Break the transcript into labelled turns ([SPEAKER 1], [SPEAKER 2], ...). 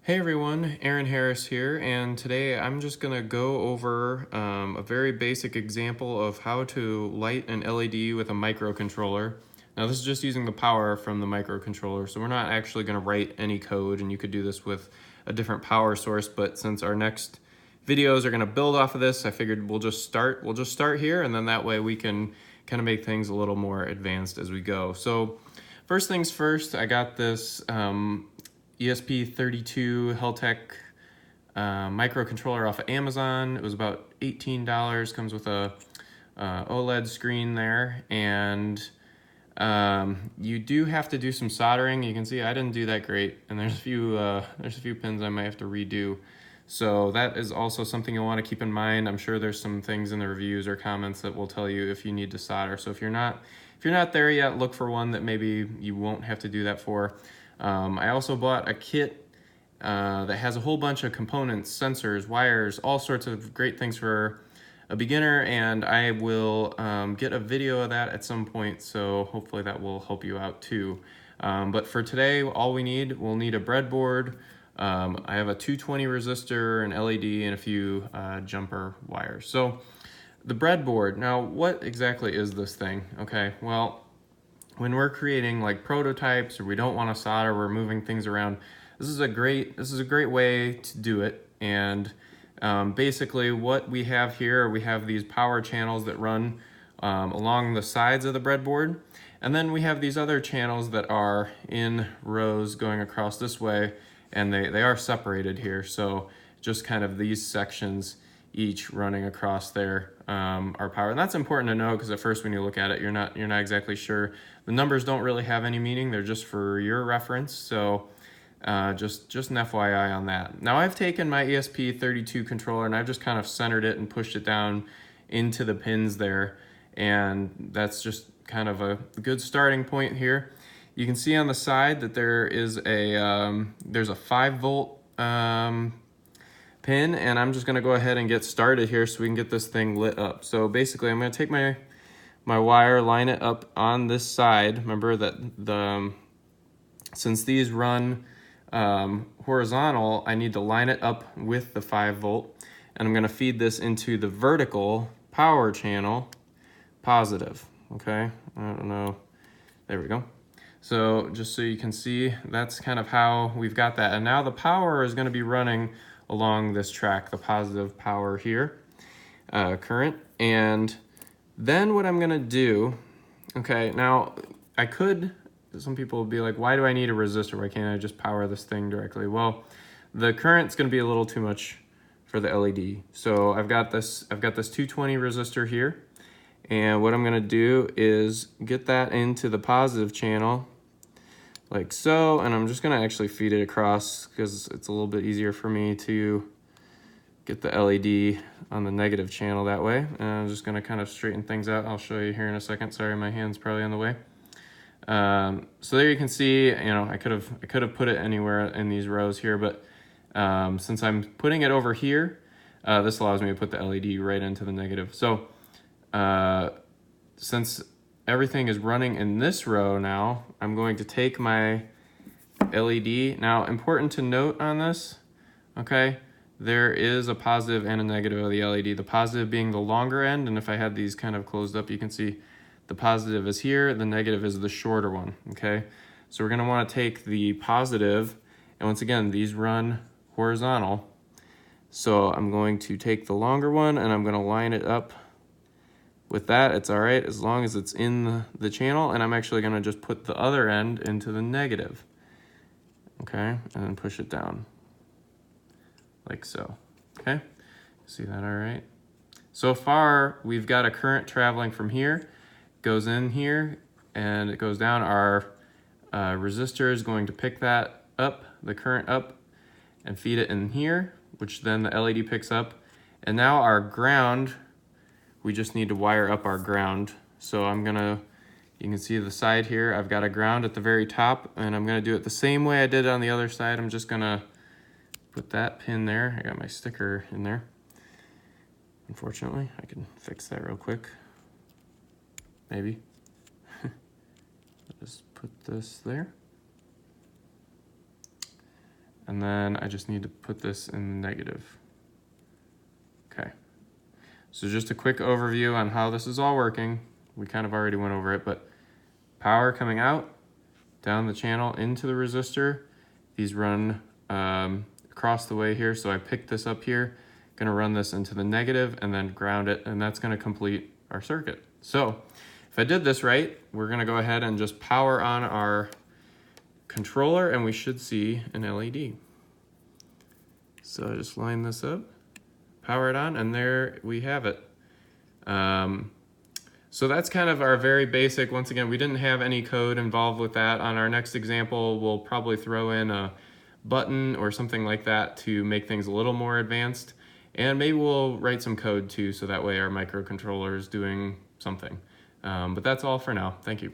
[SPEAKER 1] Hey everyone, Aaron Harris here, and today I'm just going to go over a very basic example of how to light an LED with a microcontroller. Now this is just using the power from the microcontroller, so we're not actually going to write any code, and you could do this with a different power source, but since our next videos are going to build off of this, I figured we'll just start here, and then that way we can kind of make things a little more advanced as we go. So first things first, I got this ESP32 Heltec microcontroller off of Amazon. It was about $18. Comes with a OLED screen there, and you do have to do some soldering. You can see I didn't do that great, and there's a few pins I might have to redo. So that is also something you'll want to keep in mind. I'm sure there's some things in the reviews or comments that will tell you if you need to solder. So if you're not there yet, look for one that maybe you won't have to do that for. I also bought a kit that has a whole bunch of components, sensors, wires, all sorts of great things for a beginner, and I will get a video of that at some point, so hopefully that will help you out too. But for today, all we'll need a breadboard. I have a 220 resistor, an LED, and a few jumper wires. So the breadboard, now what exactly is this thing? Okay, well, when we're creating like prototypes or we don't want to solder, we're moving things around, this is a great way to do it. And basically what we have here, we have these power channels that run along the sides of the breadboard, and then we have these other channels that are in rows going across this way, and they are separated here. So just kind of these sections each running across there are power. And that's important to know, because at first when you look at it, you're not exactly sure. The numbers don't really have any meaning, they're just for your reference. So just an FYI on that. Now I've taken my ESP32 controller and I've just kind of centered it and pushed it down into the pins there. And that's just kind of a good starting point here. You can see on the side that there is there's a 5-volt pin, and I'm just gonna go ahead and get started here so we can get this thing lit up. So basically I'm gonna take my wire, line it up on this side. Remember that since these run horizontal, I need to line it up with the 5-volt, and I'm gonna feed this into the vertical power channel, positive, okay? I don't know, there we go. So just so you can see, that's kind of how we've got that. And now the power is gonna be running along this track, the positive power here, current. And then what I'm gonna do, okay, now I could, some people will be like, why do I need a resistor? Why can't I just power this thing directly? Well, the current's gonna be a little too much for the LED. So I've got this 220 resistor here. And what I'm gonna do is get that into the positive channel, like so, and I'm just gonna actually feed it across because it's a little bit easier for me to get the LED on the negative channel that way. And I'm just gonna kind of straighten things out. I'll show you here in a second. Sorry, my hand's probably in the way. So there you can see, I could have put it anywhere in these rows here, but since I'm putting it over here, this allows me to put the LED right into the negative. So since everything is running in this row now, I'm going to take my LED. Now, important to note on this, okay, there is a positive and a negative of the LED. The positive being the longer end, and if I had these kind of closed up, you can see the positive is here, the negative is the shorter one, okay? So we're gonna wanna take the positive, and once again, these run horizontal. So I'm going to take the longer one and I'm gonna line it up with that. It's all right as long as it's in the channel, and I'm actually gonna just put the other end into the negative, okay, and then push it down like so, okay? See that all right? So far, we've got a current traveling from here, goes in here, and it goes down. Our resistor is going to pick that up, the current up, and feed it in here, which then the LED picks up. And now our ground, we just need to wire up our ground. So you can see the side here, I've got a ground at the very top, and I'm gonna do it the same way I did on the other side. I'm just gonna put that pin there. I got my sticker in there. Unfortunately, I can fix that real quick. Maybe. Just put this there. And then I just need to put this in negative. Okay. So just a quick overview on how this is all working. We kind of already went over it, but power coming out, down the channel into the resistor. These run across the way here. So I picked this up here, gonna run this into the negative and then ground it, and that's gonna complete our circuit. So if I did this right, we're gonna go ahead and just power on our controller and we should see an LED. So I just line this up, power it on, and there we have it. So that's kind of our very basic. Once again, we didn't have any code involved with that. On our next example, we'll probably throw in a button or something like that to make things a little more advanced. And maybe we'll write some code too, so that way our microcontroller is doing something. But that's all for now. Thank you.